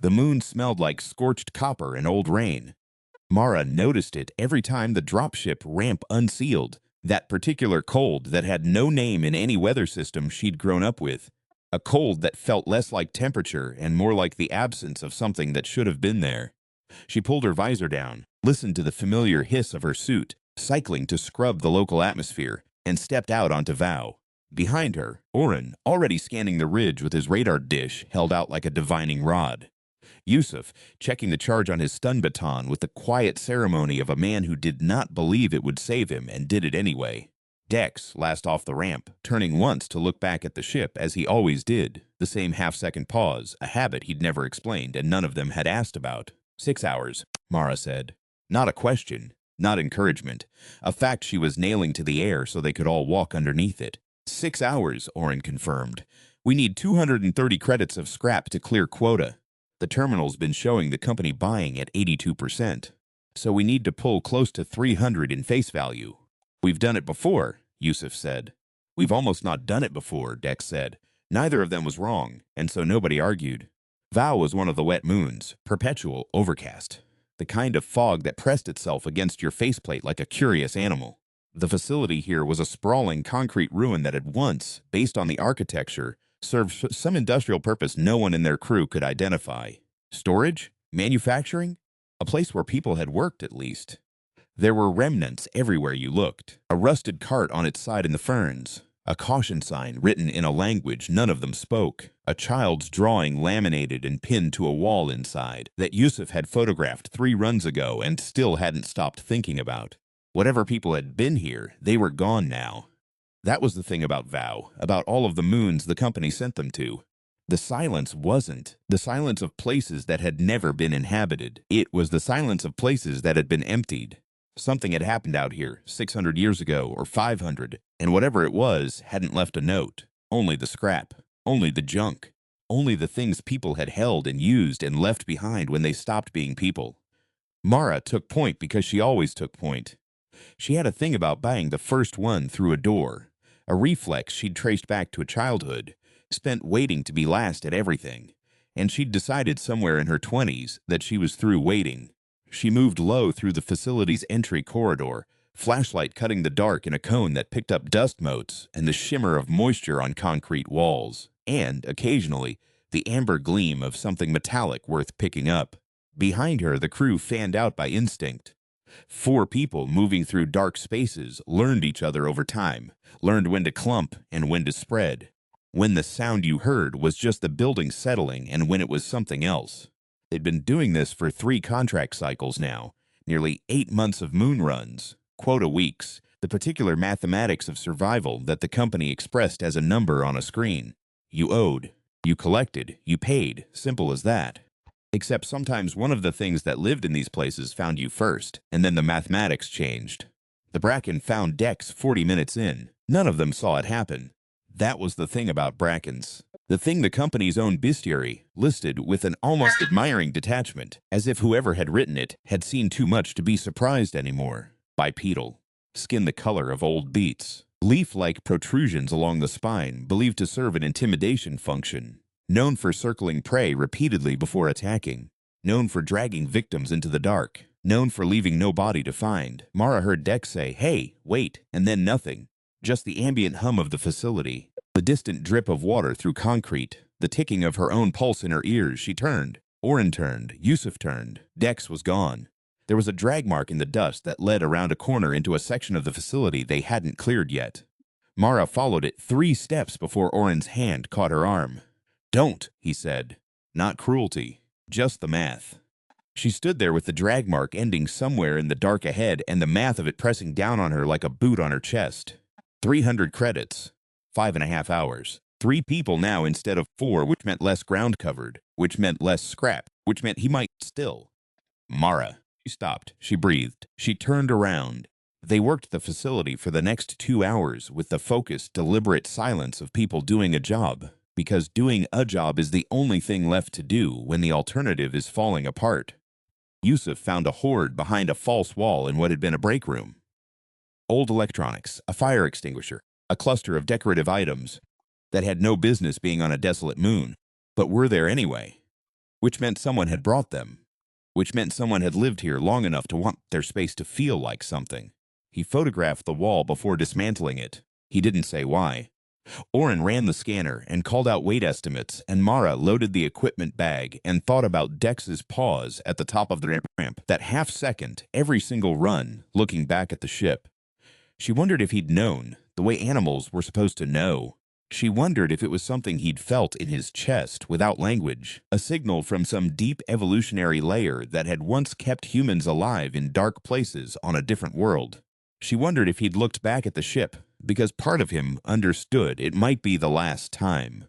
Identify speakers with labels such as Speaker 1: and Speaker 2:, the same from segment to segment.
Speaker 1: The moon smelled like scorched copper and old rain. Mara noticed it every time the dropship ramp unsealed, that particular cold that had no name in any weather system she'd grown up with. A cold that felt less like temperature and more like the absence of something that should have been there. She pulled her visor down, listened to the familiar hiss of her suit, cycling to scrub the local atmosphere, and stepped out onto Vow. Behind her, Oren, already scanning the ridge with his radar dish held out like a divining rod. Yusuf, checking the charge on his stun baton with the quiet ceremony of a man who did not believe it would save him and did it anyway. Dex, last off the ramp, turning once to look back at the ship as he always did, the same half-second pause, a habit he'd never explained and none of them had asked about. 6 hours, Mara said. Not a question, not encouragement, a fact she was nailing to the air so they could all walk underneath it. 6 hours, Oren confirmed. We need 230 credits of scrap to clear quota. The terminal's been showing the company buying at 82%, so we need to pull close to 300 in face value. We've done it before, Yusuf said. We've almost not done it before, Dex said. Neither of them was wrong, and so nobody argued. Vow was one of the wet moons, perpetual overcast, the kind of fog that pressed itself against your faceplate like a curious animal. The facility here was a sprawling concrete ruin that had once, based on the architecture, served some industrial purpose no one in their crew could identify. Storage? Manufacturing? A place where people had worked, at least. There were remnants everywhere you looked. A rusted cart on its side in the ferns. A caution sign written in a language none of them spoke. A child's drawing laminated and pinned to a wall inside that Yusuf had photographed 3 runs ago and still hadn't stopped thinking about. Whatever people had been here, they were gone now. That was the thing about Vow, about all of the moons the company sent them to. The silence wasn't the silence of places that had never been inhabited. It was the silence of places that had been emptied. Something had happened out here 600 years ago or 500, and whatever it was hadn't left a note. Only the scrap, only the junk, only the things people had held and used and left behind when they stopped being people. Mara took point because she always took point. She had a thing about buying the first one through a door, a reflex she'd traced back to a childhood, spent waiting to be last at everything, and she'd decided somewhere in her 20s that she was through waiting. She moved low through the facility's entry corridor, flashlight cutting the dark in a cone that picked up dust motes and the shimmer of moisture on concrete walls, and, occasionally, the amber gleam of something metallic worth picking up. Behind her, the crew fanned out by instinct. 4 people moving through dark spaces learned each other over time, learned when to clump and when to spread, when the sound you heard was just the building settling and when it was something else. They'd been doing this for 3 contract cycles now, nearly 8 months of moon runs, quota weeks, the particular mathematics of survival that the company expressed as a number on a screen. You owed, you collected, you paid, simple as that. Except sometimes one of the things that lived in these places found you first, and then the mathematics changed. The Bracken found Dex 40 minutes in. None of them saw it happen. That was the thing about Brackens. The thing the company's own bestiary listed with an almost admiring detachment, as if whoever had written it had seen too much to be surprised anymore. Bipedal. Skin the color of old beets. Leaf-like protrusions along the spine believed to serve an intimidation function. Known for circling prey repeatedly before attacking, known for dragging victims into the dark, known for leaving no body to find, Mara heard Dex say, "Hey, wait," and then nothing. Just the ambient hum of the facility, the distant drip of water through concrete, the ticking of her own pulse in her ears. She turned. Oren turned. Yusuf turned. Dex was gone. There was a drag mark in the dust that led around a corner into a section of the facility they hadn't cleared yet. Mara followed it 3 steps before Oren's hand caught her arm. "Don't," he said. Not cruelty, just the math. She stood there with the drag mark ending somewhere in the dark ahead and the math of it pressing down on her like a boot on her chest. 300 credits. 5.5 hours. 3 people now instead of 4, which meant less ground covered, which meant less scrap, which meant he might still. Mara. She stopped. She breathed. She turned around. They worked the facility for the next 2 hours with the focused, deliberate silence of people doing a job. Because doing a job is the only thing left to do when the alternative is falling apart. Yusuf found a hoard behind a false wall in what had been a break room. Old electronics, a fire extinguisher, a cluster of decorative items that had no business being on a desolate moon, but were there anyway. which meant someone had brought them, which meant someone had lived here long enough to want their space to feel like something. He photographed the wall before dismantling it. He didn't say why. Oren ran the scanner and called out weight estimates, and Mara loaded the equipment bag and thought about Dex's pause at the top of the ramp, that half second, every single run, looking back at the ship. She wondered if he'd known, the way animals were supposed to know. She wondered if it was something he'd felt in his chest without language, a signal from some deep evolutionary layer that had once kept humans alive in dark places on a different world. She wondered if he'd looked back at the ship, because part of him understood it might be the last time.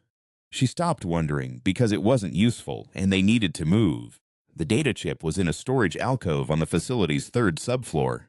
Speaker 1: She stopped wondering because it wasn't useful and they needed to move. The data chip was in a storage alcove on the facility's third subfloor.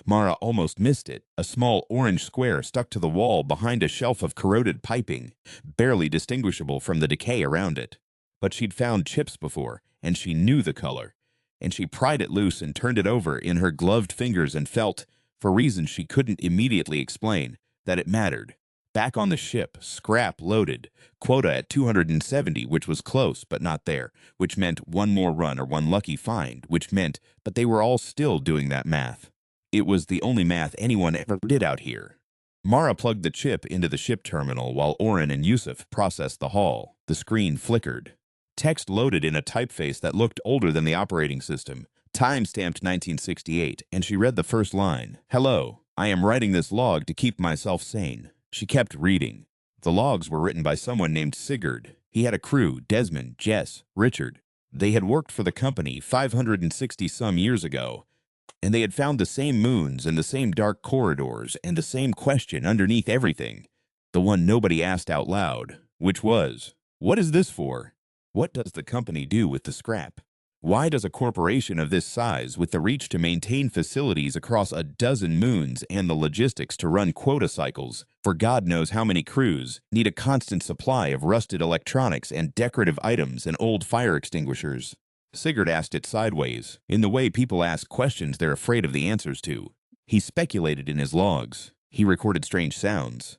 Speaker 1: Mara almost missed it, a small orange square stuck to the wall behind a shelf of corroded piping, barely distinguishable from the decay around it. But she'd found chips before, and she knew the color, and she pried it loose and turned it over in her gloved fingers and felt, for reasons she couldn't immediately explain, that it mattered. Back on the ship, scrap loaded, quota at 270, which was close but not there, which meant one more run or one lucky find, which meant, but they were all still doing that math. It was the only math anyone ever did out here. Mara plugged the chip into the ship terminal while Oren and Yusuf processed the haul. The screen flickered. Text loaded in a typeface that looked older than the operating system, time-stamped 1968, and she read the first line. "Hello, I am writing this log to keep myself sane." She kept reading. The logs were written by someone named Sigurd. He had a crew, Desmond, Jess, Richard. They had worked for the company 560-some years ago, and they had found the same moons and the same dark corridors and the same question underneath everything, the one nobody asked out loud, which was, what is this for? What does the company do with the scrap? Why does a corporation of this size, with the reach to maintain facilities across a dozen moons and the logistics to run quota cycles for God knows how many crews, need a constant supply of rusted electronics and decorative items and old fire extinguishers? Sigurd asked it sideways, in the way people ask questions they're afraid of the answers to. He speculated in his logs. He recorded strange sounds.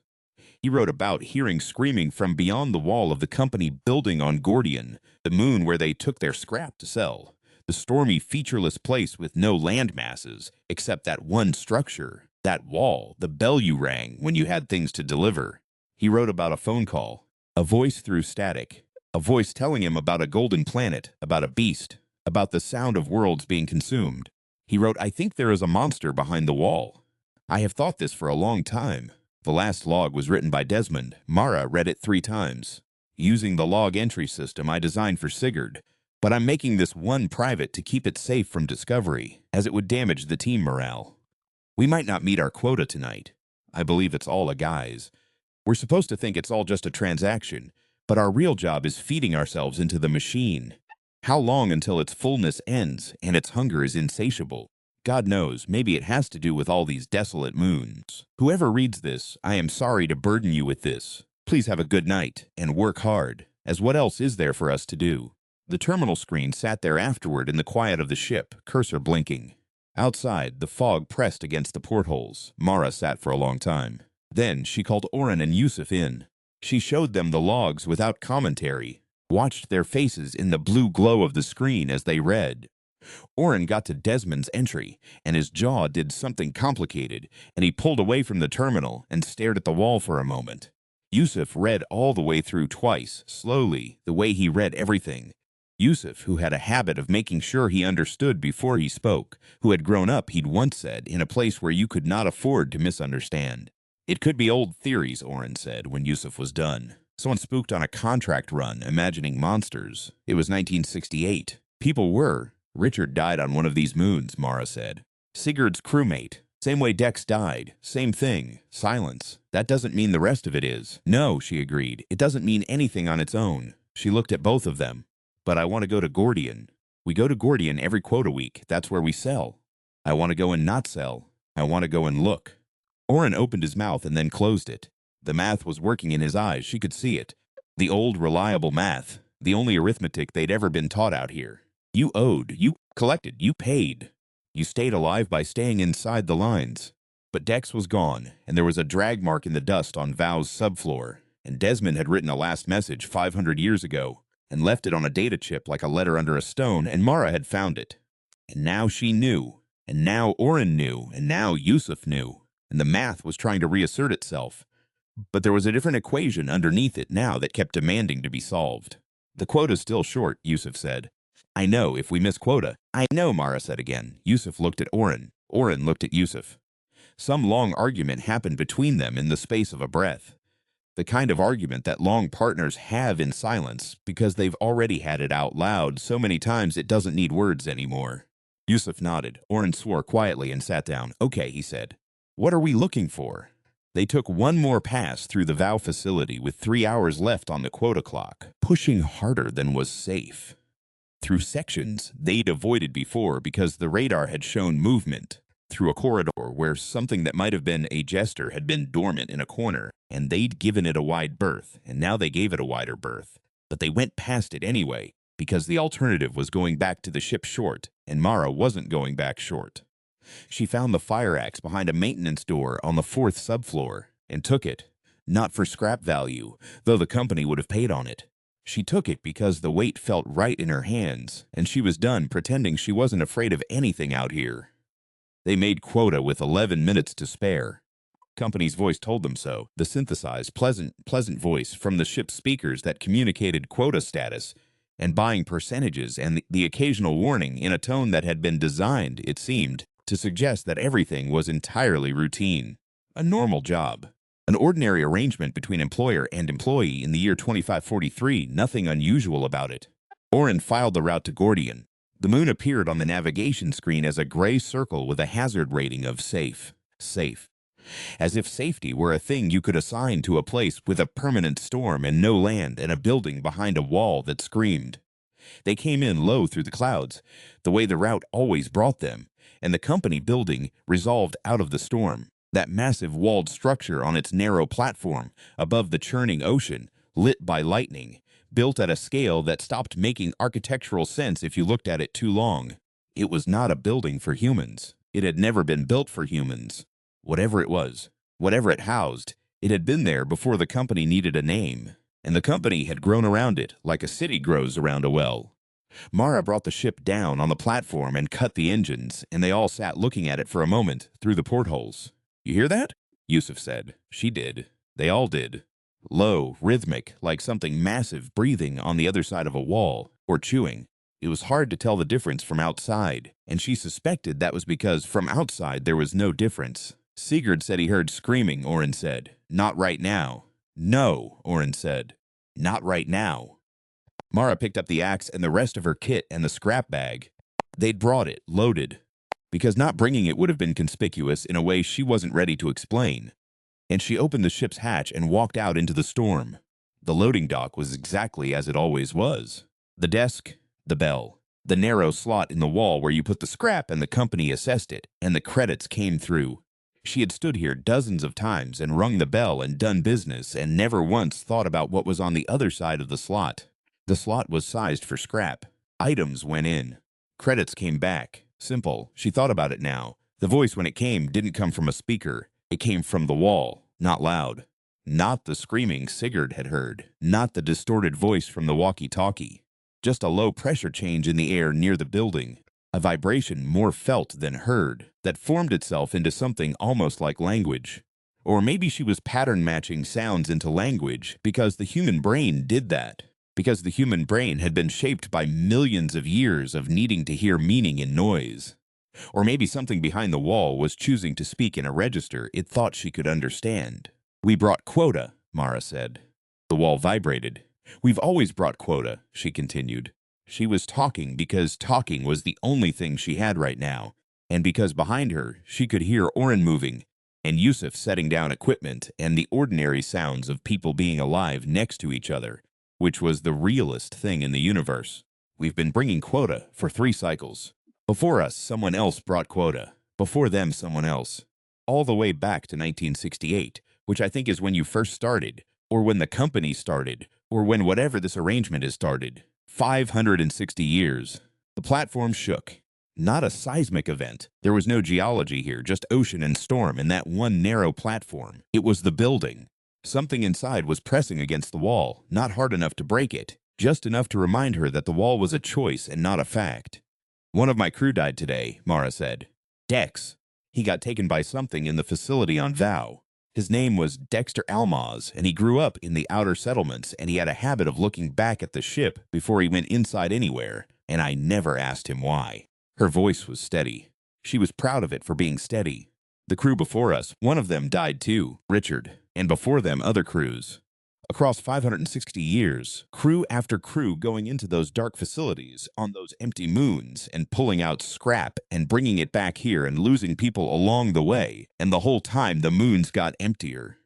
Speaker 1: He wrote about hearing screaming from beyond the wall of the company building on Gordian, the moon where they took their scrap to sell, the stormy, featureless place with no land masses, except that one structure, that wall, the bell you rang when you had things to deliver. He wrote about a phone call, a voice through static, a voice telling him about a golden planet, about a beast, about the sound of worlds being consumed. He wrote, "I think there is a monster behind the wall. I have thought this for a long time." The last log was written by Desmond. Mara read it 3 times. Using the log entry system I designed for Sigurd, but I'm making this one private to keep it safe from discovery, as it would damage the team morale. We might not meet our quota tonight. I believe it's all a guise. We're supposed to think it's all just a transaction, but our real job is feeding ourselves into the machine. How long until its fullness ends and its hunger is insatiable? God knows, maybe it has to do with all these desolate moons. Whoever reads this, I am sorry to burden you with this. Please have a good night and work hard, as what else is there for us to do? The terminal screen sat there afterward in the quiet of the ship, cursor blinking. Outside, the fog pressed against the portholes. Mara sat for a long time. Then she called Oren and Yusuf in. She showed them the logs without commentary, watched their faces in the blue glow of the screen as they read. Oren got to Desmond's entry, and his jaw did something complicated, and he pulled away from the terminal and stared at the wall for a moment. Yusuf read all the way through twice, slowly, the way he read everything. Yusuf, who had a habit of making sure he understood before he spoke, who had grown up, he'd once said, in a place where you could not afford to misunderstand. It could be old theories, Oren said when Yusuf was done. Someone spooked on a contract run, imagining monsters. It was 1968. People were. Richard died on one of these moons, Mara said. Sigurd's crewmate. Same way Dex died. Same thing. Silence. That doesn't mean the rest of it is. No, she agreed. It doesn't mean anything on its own. She looked at both of them. But I want to go to Gordian. We go to Gordian every quota week. That's where we sell. I want to go and not sell. I want to go and look. Oren opened his mouth and then closed it. The math was working in his eyes. She could see it. The old, reliable math. The only arithmetic they'd ever been taught out here. You owed, you collected, you paid. You stayed alive by staying inside the lines. But Dex was gone, and there was a drag mark in the dust on Vow's subfloor, and Desmond had written a last message 500 years ago. and left it on a data chip like a letter under a stone, and Mara had found it. And now she knew. And now Oren knew. And now Yusuf knew. And the math was trying to reassert itself. But there was a different equation underneath it now that kept demanding to be solved. The quota's still short, Yusuf said. I know, if we miss quota. I know, Mara said again. Yusuf looked at Oren. Oren looked at Yusuf. Some long argument happened between them in the space of a breath. The kind of argument that long partners have in silence because they've already had it out loud so many times it doesn't need words anymore. Yusuf nodded. Oren swore quietly and sat down. Okay, he said. What are we looking for? They took one more pass through the VOW facility with 3 hours left on the quota clock, pushing harder than was safe. Through sections they'd avoided before because the radar had shown movement, through a corridor where something that might have been a jester had been dormant in a corner, and they'd given it a wide berth, and now they gave it a wider berth. But they went past it anyway, because the alternative was going back to the ship short, and Mara wasn't going back short. She found the fire axe behind a maintenance door on the 4th subfloor, and took it, not for scrap value, though the company would have paid on it. She took it because the weight felt right in her hands, and she was done pretending she wasn't afraid of anything out here. They made quota with 11 minutes to spare. Company's voice told them so, the synthesized, pleasant voice from the ship's speakers that communicated quota status and buying percentages and the occasional warning in a tone that had been designed, it seemed, to suggest that everything was entirely routine. A normal job. An ordinary arrangement between employer and employee in the year 2543, nothing unusual about it. Oren filed the route to Gordian. The moon appeared on the navigation screen as a gray circle with a hazard rating of safe. Safe. As if safety were a thing you could assign to a place with a permanent storm and no land and a building behind a wall that screamed. They came in low through the clouds, the way the route always brought them, and the company building resolved out of the storm. That massive walled structure on its narrow platform above the churning ocean, lit by lightning, built at a scale that stopped making architectural sense if you looked at it too long. It was not a building for humans. It had never been built for humans. Whatever it was, whatever it housed, it had been there before the company needed a name, and the company had grown around it like a city grows around a well. Mara brought the ship down on the platform and cut the engines, and they all sat looking at it for a moment through the portholes. You hear that? Yusuf said. She did. They all did. Low, rhythmic, like something massive breathing on the other side of a wall, or chewing. It was hard to tell the difference from outside, and she suspected that was because from outside there was no difference. Sigurd said he heard screaming, Oren said. Not right now. No, Oren said. Not right now. Mara picked up the axe and the rest of her kit and the scrap bag. They'd brought it, loaded, because not bringing it would have been conspicuous in a way she wasn't ready to explain. And she opened the ship's hatch and walked out into the storm. The loading dock was exactly as it always was. The desk, the bell, the narrow slot in the wall where you put the scrap and the company assessed it, and the credits came through. She had stood here dozens of times and rung the bell and done business and never once thought about what was on the other side of the slot. The slot was sized for scrap. Items went in. Credits came back. Simple. She thought about it now. The voice when it came didn't come from a speaker. It came from the wall, not loud. Not the screaming Sigurd had heard. Not the distorted voice from the walkie-talkie. Just a low pressure change in the air near the building. A vibration more felt than heard that formed itself into something almost like language. Or maybe she was pattern matching sounds into language because the human brain did that. Because the human brain had been shaped by millions of years of needing to hear meaning in noise. Or maybe something behind the wall was choosing to speak in a register it thought she could understand. We brought quota, Mara said. The wall vibrated. We've always brought quota, she continued. She was talking because talking was the only thing she had right now, and because behind her she could hear Oren moving, and Yusuf setting down equipment and the ordinary sounds of people being alive next to each other, which was the realest thing in the universe. We've been bringing quota for 3 cycles. Before us, someone else brought quota. Before them, someone else. All the way back to 1968, which I think is when you first started, or when the company started, or when whatever this arrangement is started. 560 years. The platform shook. Not a seismic event. There was no geology here, just ocean and storm in that one narrow platform. It was the building. Something inside was pressing against the wall, not hard enough to break it, Just enough to remind her that the wall was a choice and not a fact. "One of my crew died today," Mara said. "Dex. He got taken by something in the facility on Vow. His name was Dexter Almaz, and he grew up in the outer settlements, and he had a habit of looking back at the ship before he went inside anywhere, and I never asked him why." Her voice was steady. She was proud of it for being steady. "The crew before us, one of them died too, Richard, and before them other crews. Across 560 years, crew after crew going into those dark facilities on those empty moons and pulling out scrap and bringing it back here and losing people along the way, and the whole time the moons got emptier."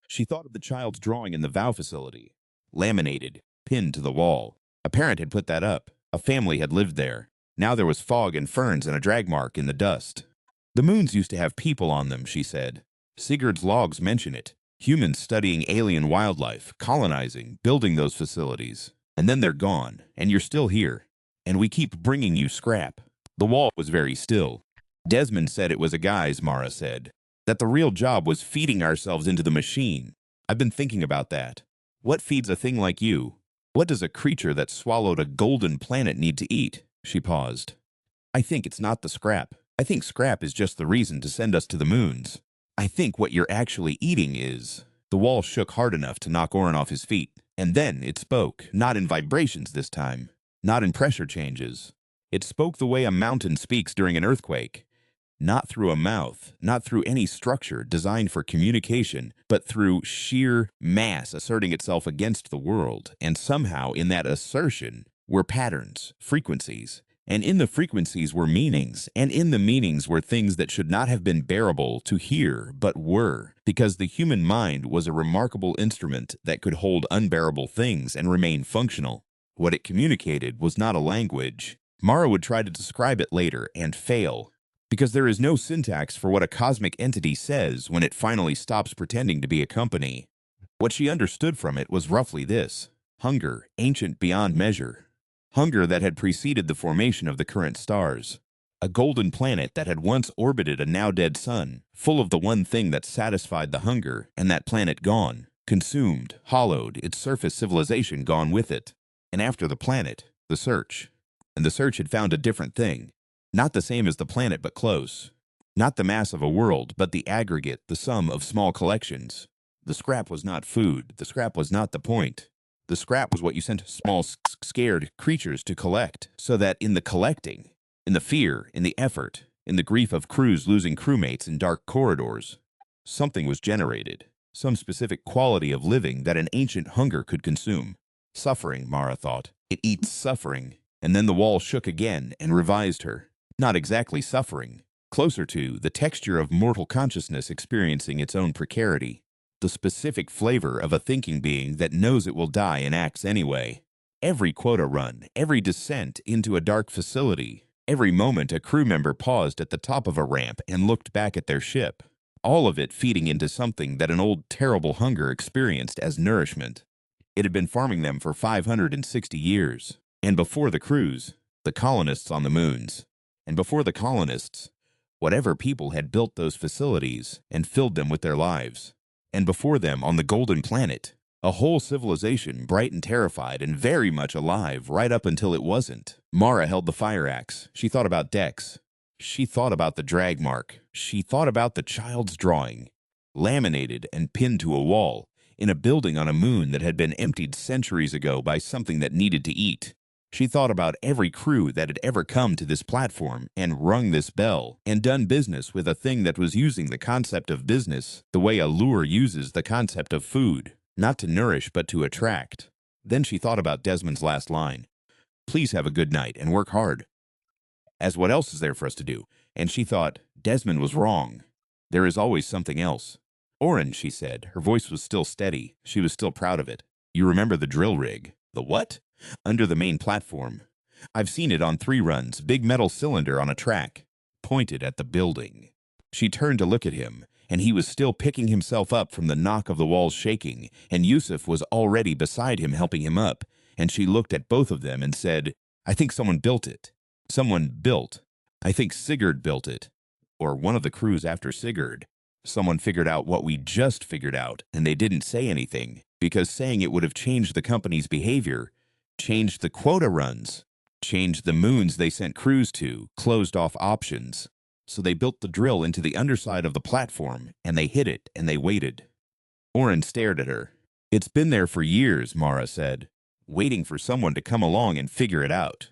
Speaker 1: She thought of the child's drawing in the Vow facility, laminated, pinned to the wall. A parent had put that up. A family had lived there. Now there was fog and ferns and a drag mark in the dust. "The moons used to have people on them," she said. "Sigurd's logs mention it. Humans studying alien wildlife, colonizing, building those facilities. And then they're gone, and you're still here. And we keep bringing you scrap." The wall was very still. "Desmond said it was a guise," Mara said. "That the real job was feeding ourselves into the machine. I've been thinking about that. What feeds a thing like you? What does a creature that swallowed a golden planet need to eat?" She paused. "I think it's not the scrap. I think scrap is just the reason to send us to the moons. I think what you're actually eating is—" The wall shook hard enough to knock Oren off his feet, and then it spoke, not in vibrations this time, not in pressure changes. It spoke the way a mountain speaks during an earthquake, not through a mouth, not through any structure designed for communication, but through sheer mass asserting itself against the world, and somehow in that assertion were patterns, frequencies. And in the frequencies were meanings, and in the meanings were things that should not have been bearable to hear, but were, because the human mind was a remarkable instrument that could hold unbearable things and remain functional. What it communicated was not a language. Mara would try to describe it later and fail, because there is no syntax for what a cosmic entity says when it finally stops pretending to be a company. What she understood from it was roughly this: hunger, ancient beyond measure. Hunger that had preceded the formation of the current stars. A golden planet that had once orbited a now-dead sun, full of the one thing that satisfied the hunger, and that planet gone, consumed, hollowed, its surface civilization gone with it. And after the planet, the search. And the search had found a different thing. Not the same as the planet, but close. Not the mass of a world, but the aggregate, the sum of small collections. The scrap was not food. The scrap was not the point. The scrap was what you sent small, scared creatures to collect, so that in the collecting, in the fear, in the effort, in the grief of crews losing crewmates in dark corridors, something was generated, some specific quality of living that an ancient hunger could consume. Suffering, Mara thought. It eats suffering. And then the wall shook again and revised her. Not exactly suffering, closer to the texture of mortal consciousness experiencing its own precarity. The specific flavor of a thinking being that knows it will die and acts anyway. Every quota run, every descent into a dark facility, every moment a crew member paused at the top of a ramp and looked back at their ship, all of it feeding into something that an old terrible hunger experienced as nourishment. It had been farming them for 560 years, and before the crews, the colonists on the moons, and before the colonists, whatever people had built those facilities and filled them with their lives. And before them, on the golden planet, a whole civilization bright and terrified and very much alive right up until it wasn't. Mara held the fire axe. She thought about Dex. She thought about the drag mark. She thought about the child's drawing, laminated and pinned to a wall, in a building on a moon that had been emptied centuries ago by something that needed to eat. She thought about every crew that had ever come to this platform and rung this bell and done business with a thing that was using the concept of business the way a lure uses the concept of food, not to nourish but to attract. Then she thought about Desmond's last line. "Please have a good night and work hard." As what else is there for us to do? And she thought, Desmond was wrong. There is always something else. "Oren," she said. Her voice was still steady. She was still proud of it. "You remember the drill rig?" "The what?" "Under the main platform. I've seen it on 3 runs, big metal cylinder on a track, pointed at the building." She turned to look at him, and he was still picking himself up from the knock of the walls shaking, and Yusuf was already beside him helping him up, and she looked at both of them and said, "I think someone built it. Someone built. I think Sigurd built it. Or one of the crews after Sigurd. Someone figured out what we just figured out, and they didn't say anything, because saying it would have changed the company's behavior, changed the quota runs, changed the moons they sent crews to, closed off options. So they built the drill into the underside of the platform, and they hid it, and they waited. Oren stared at her. It's been there for years, Mara said, waiting for someone to come along and figure it out.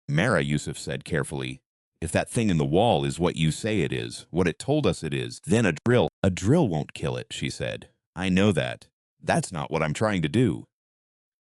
Speaker 1: Mara, Yusuf said carefully, if that thing in the wall is what you say it is, what it told us it is, then a drill won't kill it, she said. I know that. That's not what I'm trying to do.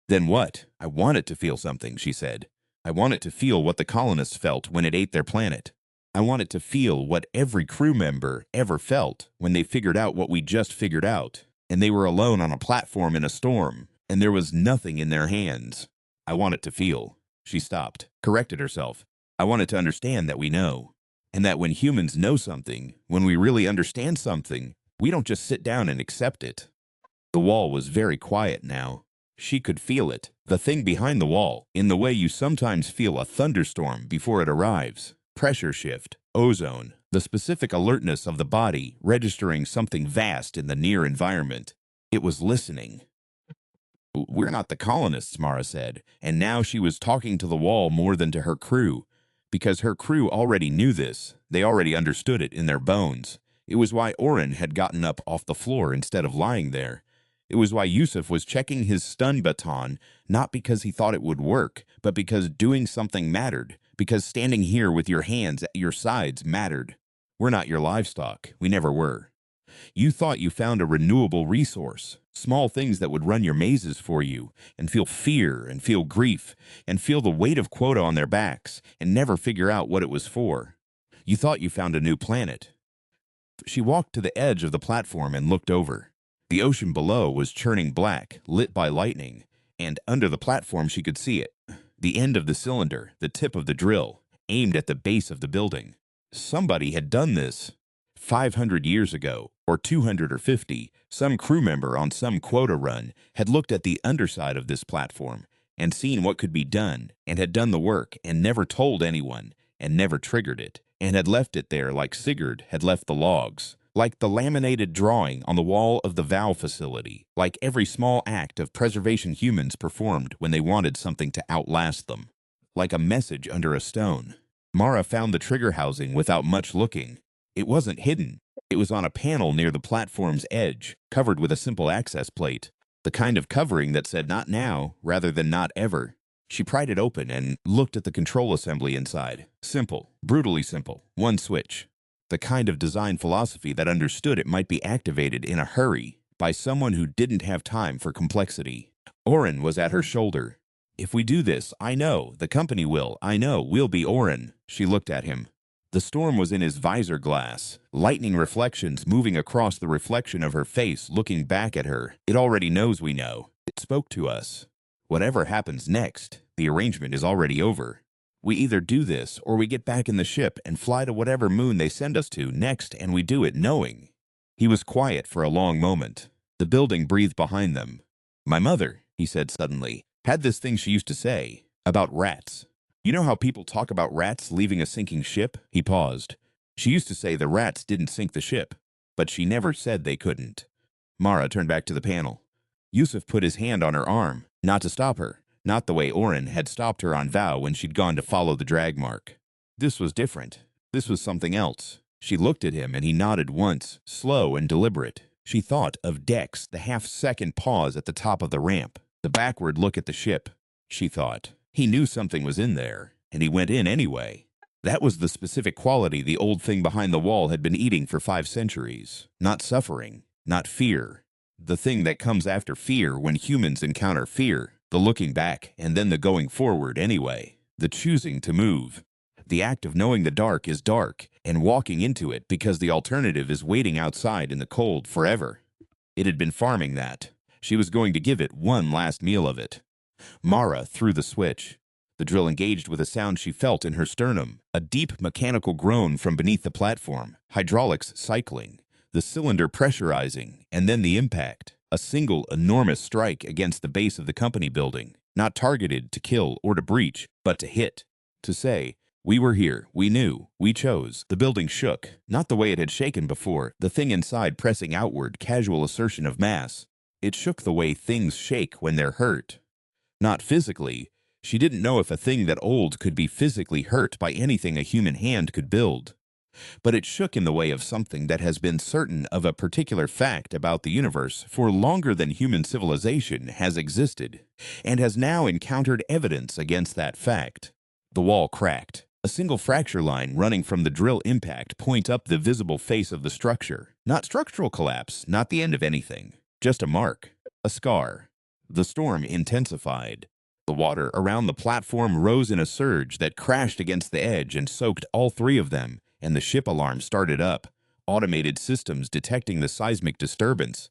Speaker 1: Then what? I want it to feel something, she said. I want it to feel what the colonists felt when it ate their planet. I want it to feel what every crew member ever felt when they figured out what we just figured out, and they were alone on a platform in a storm, and there was nothing in their hands. I want it to feel. She stopped, corrected herself. I want it to understand that we know, and that when humans know something, when we really understand something, we don't just sit down and accept it. The wall was very quiet now. She could feel it, the thing behind the wall, in the way you sometimes feel a thunderstorm before it arrives. Pressure shift, ozone, the specific alertness of the body registering something vast in the near environment. It was listening. We're not the colonists, Mara said, and now she was talking to the wall more than to her crew, because her crew already knew this. They already understood it in their bones. It was why Oren had gotten up off the floor instead of lying there. It was why Yusuf was checking his stun baton, not because he thought it would work, but because doing something mattered, because standing here with your hands at your sides mattered. We're not your livestock. We never were. You thought you found a renewable resource, small things that would run your mazes for you, and feel fear and feel grief, and feel the weight of quota on their backs, and never figure out what it was for. You thought you found a new planet. She walked to the edge of the platform and looked over. The ocean below was churning black, lit by lightning, and under the platform she could see it. The end of the cylinder, the tip of the drill, aimed at the base of the building. Somebody had done this. 500 years ago, or 200 or 50, some crew member on some quota run had looked at the underside of this platform and seen what could be done, and had done the work and never told anyone, and never triggered it, and had left it there like Sigurd had left the logs. Like the laminated drawing on the wall of the Vow facility, like every small act of preservation humans performed when they wanted something to outlast them. Like a message under a stone. Mara found the trigger housing without much looking. It wasn't hidden. It was on a panel near the platform's edge, covered with a simple access plate. The kind of covering that said not now, rather than not ever. She pried it open and looked at the control assembly inside. Simple, brutally simple, one switch. The kind of design philosophy that understood it might be activated in a hurry by someone who didn't have time for complexity. Oren was at her shoulder. If we do this, I know, the company will, I know, we'll be Oren. She looked at him. The storm was in his visor glass, lightning reflections moving across the reflection of her face looking back at her. It already knows we know. It spoke to us. Whatever happens next, the arrangement is already over. We either do this, or we get back in the ship and fly to whatever moon they send us to next, and we do it knowing. He was quiet for a long moment. The building breathed behind them. My mother, he said suddenly, had this thing she used to say, about rats. You know how people talk about rats leaving a sinking ship? He paused. She used to say the rats didn't sink the ship, but she never said they couldn't. Mara turned back to the panel. Yusuf put his hand on her arm, not to stop her. Not the way Oren had stopped her on Vow when she'd gone to follow the drag mark. This was different. This was something else. She looked at him and he nodded once, slow and deliberate. She thought of Dex, the half-second pause at the top of the ramp, the backward look at the ship. She thought, he knew something was in there, and he went in anyway. That was the specific quality the old thing behind the wall had been eating for 5 centuries. Not suffering, not fear. The thing that comes after fear when humans encounter fear. The looking back, and then the going forward anyway. The choosing to move. The act of knowing the dark is dark, and walking into it because the alternative is waiting outside in the cold forever. It had been farming that. She was going to give it one last meal of it. Mara threw the switch. The drill engaged with a sound she felt in her sternum, a deep mechanical groan from beneath the platform, hydraulics cycling, the cylinder pressurizing, and then the impact. A single enormous strike against the base of the company building, not targeted to kill or to breach, but to hit. To say, we were here, we knew, we chose. The building shook, not the way it had shaken before, the thing inside pressing outward, casual assertion of mass. It shook the way things shake when they're hurt. Not physically, She didn't know if a thing that old could be physically hurt by anything a human hand could build. But it shook in the way of something that has been certain of a particular fact about the universe for longer than human civilization has existed, and has now encountered evidence against that fact. The wall cracked. A single fracture line running from the drill impact point up the visible face of the structure. Not structural collapse, not the end of anything. Just a mark. A scar. The storm intensified. The water around the platform rose in a surge that crashed against the edge and soaked all three of them, and the ship alarm started up, automated systems detecting the seismic disturbance.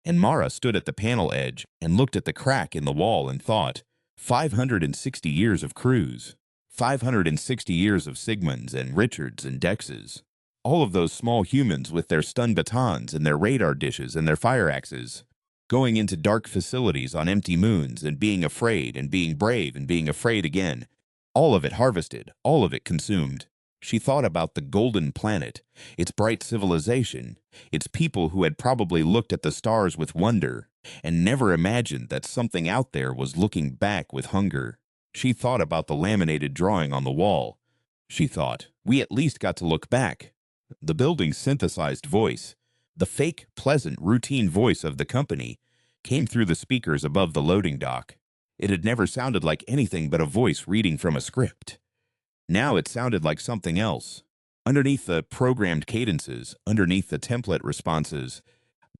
Speaker 1: And Mara stood at the panel edge and looked at the crack in the wall and thought, 560 years of cruise. 560 years of Sigmunds and Richards and Dexes. All of those small humans with their stun batons and their radar dishes and their fire axes. Going into dark facilities on empty moons and being afraid and being brave and being afraid again. All of it harvested, all of it consumed. She thought about the golden planet, its bright civilization, its people who had probably looked at the stars with wonder and never imagined that something out there was looking back with hunger. She thought about the laminated drawing on the wall. She thought, we at least got to look back. The building's synthesized voice, the fake, pleasant, routine voice of the company, came through the speakers above the loading dock. It had never sounded like anything but a voice reading from a script. Now it sounded like something else. Underneath the programmed cadences, underneath the template responses,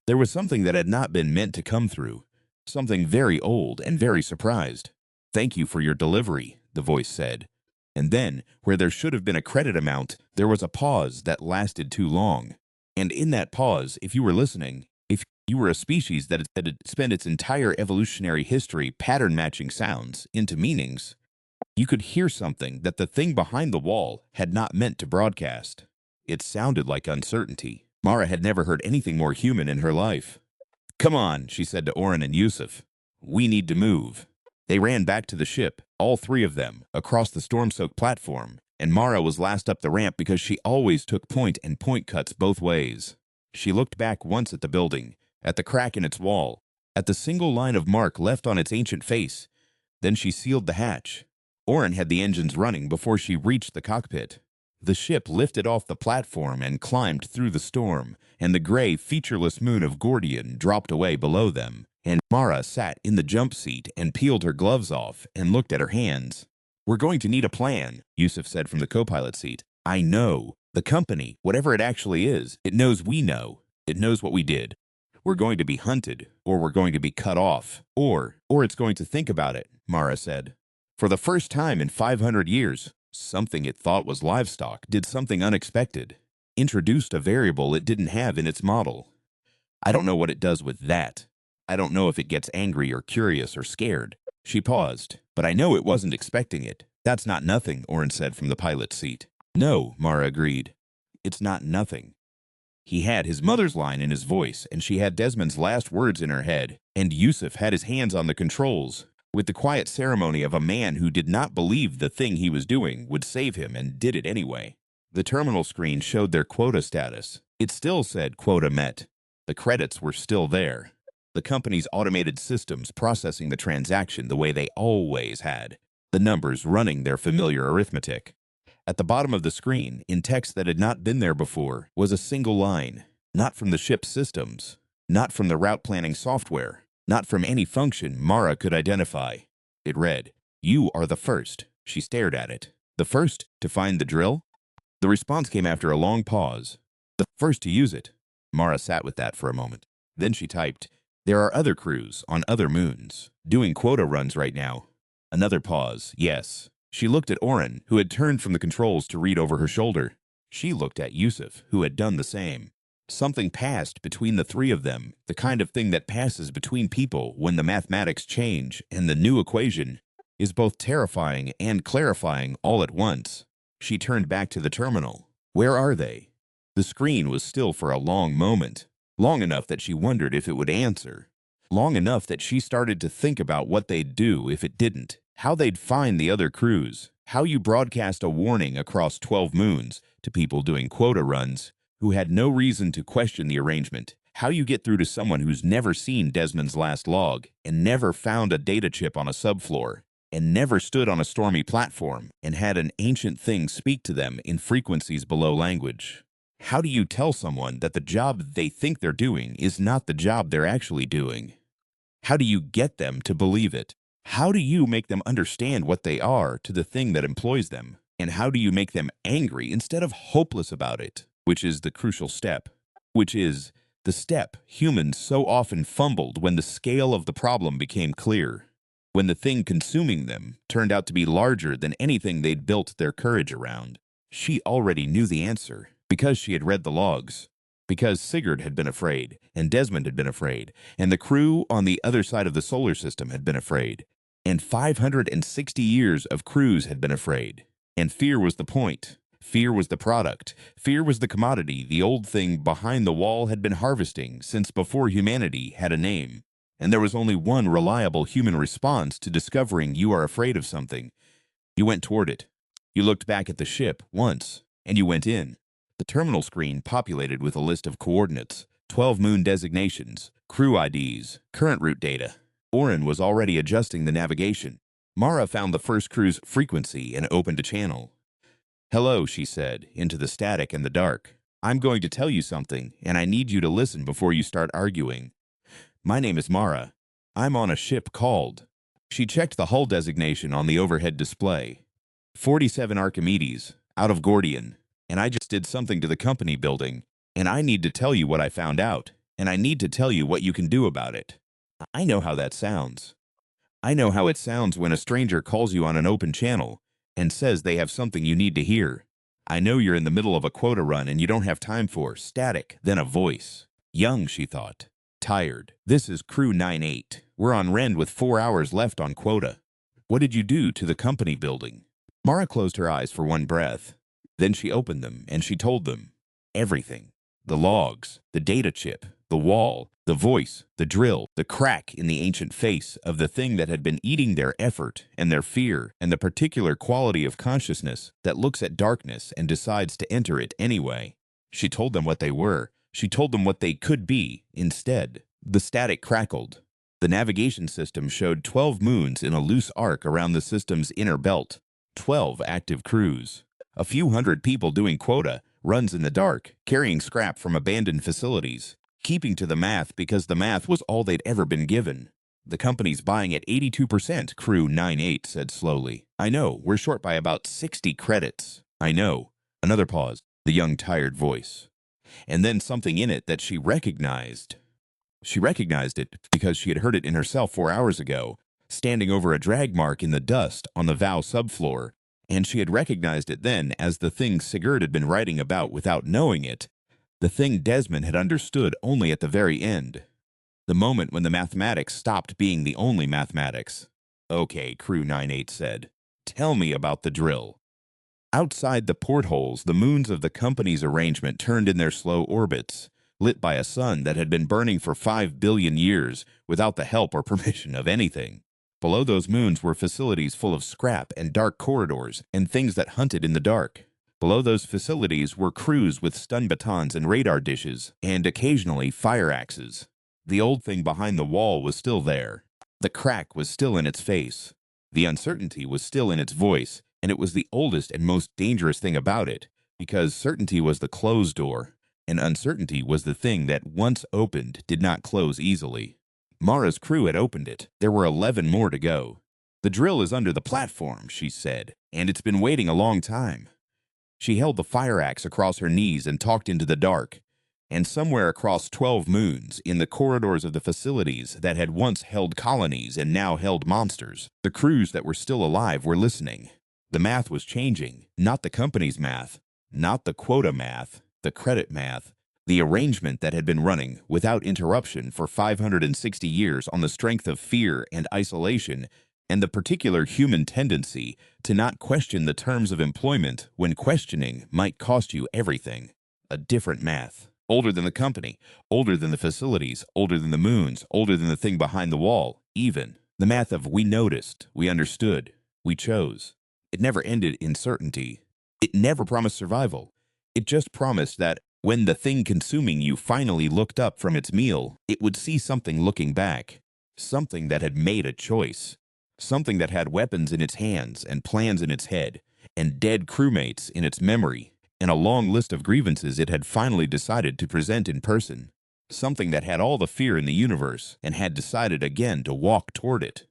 Speaker 1: there was something that had not been meant to come through. Something very old and very surprised. Thank you for your delivery, the voice said. And then, where there should have been a credit amount, there was a pause that lasted too long. And in that pause, if you were listening, if you were a species that had spent its entire evolutionary history pattern-matching sounds into meanings, you could hear something that the thing behind the wall had not meant to broadcast. It sounded like uncertainty. Mara had never heard anything more human in her life. Come on, she said to Oren and Yusuf. We need to move. They ran back to the ship, all three of them, across the storm-soaked platform, and Mara was last up the ramp because she always took point and point cuts both ways. She looked back once at the building, at the crack in its wall, at the single line of mark left on its ancient face. Then she sealed the hatch. Oren had the engines running before she reached the cockpit. The ship lifted off the platform and climbed through the storm, and the gray, featureless moon of Gordian dropped away below them, and Mara sat in the jump seat and peeled her gloves off and looked at her hands. We're going to need a plan, Yusuf said from the co-pilot seat. I know. The company, whatever it actually is, it knows we know. It knows what we did. We're going to be hunted, or we're going to be cut off, or it's going to think about it, Mara said. For the first time in 500 years, something it thought was livestock did something unexpected, introduced a variable it didn't have in its model. I don't know what it does with that. I don't know if it gets angry or curious or scared. She paused, but I know it wasn't expecting it. That's not nothing, Oren said from the pilot's seat. No, Mara agreed. It's not nothing. He had his mother's line in his voice, and she had Desmond's last words in her head, and Yusuf had his hands on the controls, with the quiet ceremony of a man who did not believe the thing he was doing would save him and did it anyway. The terminal screen showed their quota status. It still said quota met. The credits were still there. The company's automated systems processing the transaction the way they always had. The numbers running their familiar arithmetic. At the bottom of the screen, in text that had not been there before, was a single line. Not from the ship's systems. Not from the route planning software. Not from any function Mara could identify. It read, "You are the first." She stared at it. The first to find the drill? The response came after a long pause. The first to use it. Mara sat with that for a moment. Then she typed, "There are other crews on other moons, doing quota runs right now." Another pause, yes. She looked at Oren, who had turned from the controls to read over her shoulder. She looked at Yusuf, who had done the same. Something passed between the three of them, the kind of thing that passes between people when the mathematics change and the new equation is both terrifying and clarifying all at once. She turned back to the terminal. Where are they? The screen was still for a long moment, long enough that she wondered if it would answer, long enough that she started to think about what they'd do if it didn't, how they'd find the other crews, how you broadcast a warning across 12 moons to people doing quota runs who had no reason to question the arrangement, how you get through to someone who's never seen Desmond's last log and never found a data chip on a subfloor, and never stood on a stormy platform and had an ancient thing speak to them in frequencies below language. How do you tell someone that the job they think they're doing is not the job they're actually doing? How do you get them to believe it? How do you make them understand what they are to the thing that employs them? And how do you make them angry instead of hopeless about it? Which is the crucial step. Which is the step humans so often fumbled when the scale of the problem became clear. When the thing consuming them turned out to be larger than anything they'd built their courage around. She already knew the answer because she had read the logs. Because Sigurd had been afraid, and Desmond had been afraid, and the crew on the other side of the solar system had been afraid, and 560 years of crews had been afraid. And fear was the point. Fear was the product. Fear was the commodity the old thing behind the wall had been harvesting since before humanity had a name. And there was only one reliable human response to discovering you are afraid of something. You went toward it. You looked back at the ship once, and you went in. The terminal screen populated with a list of coordinates, 12 moon designations, crew IDs, current route data. Oren was already adjusting the navigation. Mara found the first crew's frequency and opened a channel. "Hello," she said, into the static and the dark. "I'm going to tell you something, and I need you to listen before you start arguing. My name is Mara. I'm on a ship called..." She checked the hull designation on the overhead display. 47 Archimedes, out of Gordian. And I just did something to the company building, and I need to tell you what I found out, and I need to tell you what you can do about it. I know how that sounds. I know how it sounds when a stranger calls you on an open channel and says they have something you need to hear. I know you're in the middle of a quota run and you don't have time for static, then a voice. Young, she thought. Tired. This is Crew 98. We're on Rend with 4 hours left on quota. What did you do to the company building? Mara closed her eyes for one breath. Then she opened them, and she told them everything. The logs, the data chip, the wall, the voice, the drill, the crack in the ancient face of the thing that had been eating their effort and their fear, and the particular quality of consciousness that looks at darkness and decides to enter it anyway. She told them what they were. She told them what they could be instead. The static crackled. The navigation system showed 12 moons in a loose arc around the system's inner belt. 12 active crews. A few hundred people doing quota, runs in the dark, carrying scrap from abandoned facilities, keeping to the math because the math was all they'd ever been given. The company's buying at 82%, Crew 98 said slowly. I know, we're short by about 60 credits. I know. Another pause, the young, tired voice. And then something in it that she recognized. She recognized it because she had heard it in herself 4 hours ago, standing over a drag mark in the dust on the Vow subfloor. And she had recognized it then as the thing Sigurd had been writing about without knowing it, the thing Desmond had understood only at the very end, the moment when the mathematics stopped being the only mathematics. Okay, Crew 98 said. Tell me about the drill. Outside the portholes, the moons of the company's arrangement turned in their slow orbits, lit by a sun that had been burning for 5 billion years without the help or permission of anything. Below those moons were facilities full of scrap and dark corridors and things that hunted in the dark. Below those facilities were crews with stun batons and radar dishes, and occasionally fire axes. The old thing behind the wall was still there. The crack was still in its face. The uncertainty was still in its voice, and it was the oldest and most dangerous thing about it, because certainty was the closed door, and uncertainty was the thing that, once opened, did not close easily. Mara's crew had opened it. There were 11 more to go. The drill is under the platform, she said, and it's been waiting a long time. She held the fire axe across her knees and talked into the dark. And somewhere across 12 moons, in the corridors of the facilities that had once held colonies and now held monsters, the crews that were still alive were listening. The math was changing, not the company's math, not the quota math, the credit math, the arrangement that had been running without interruption for 560 years on the strength of fear and isolation and the particular human tendency to not question the terms of employment when questioning might cost you everything. A different math. Older than the company, older than the facilities, older than the moons, older than the thing behind the wall, even. The math of we noticed, we understood, we chose. It never ended in certainty. It never promised survival. It just promised that when the thing consuming you finally looked up from its meal, it would see something looking back. Something that had made a choice. Something that had weapons in its hands and plans in its head, and dead crewmates in its memory, and a long list of grievances it had finally decided to present in person. Something that had all the fear in the universe and had decided again to walk toward it.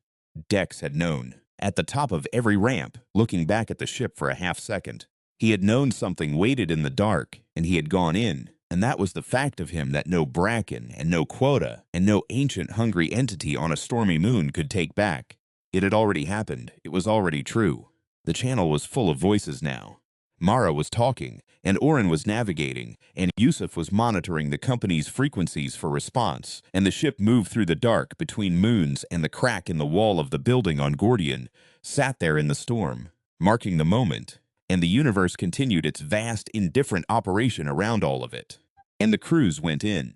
Speaker 1: Dex had known. At the top of every ramp, looking back at the ship for a half-second, he had known something waited in the dark, and he had gone in, and that was the fact of him that no bracken and no quota and no ancient hungry entity on a stormy moon could take back. It had already happened. It was already true. The channel was full of voices now. Mara was talking, and Orin was navigating, and Yusuf was monitoring the company's frequencies for response, and the ship moved through the dark between moons, and the crack in the wall of the building on Gordian sat there in the storm, marking the moment, and the universe continued its vast, indifferent operation around all of it. And the crews went in.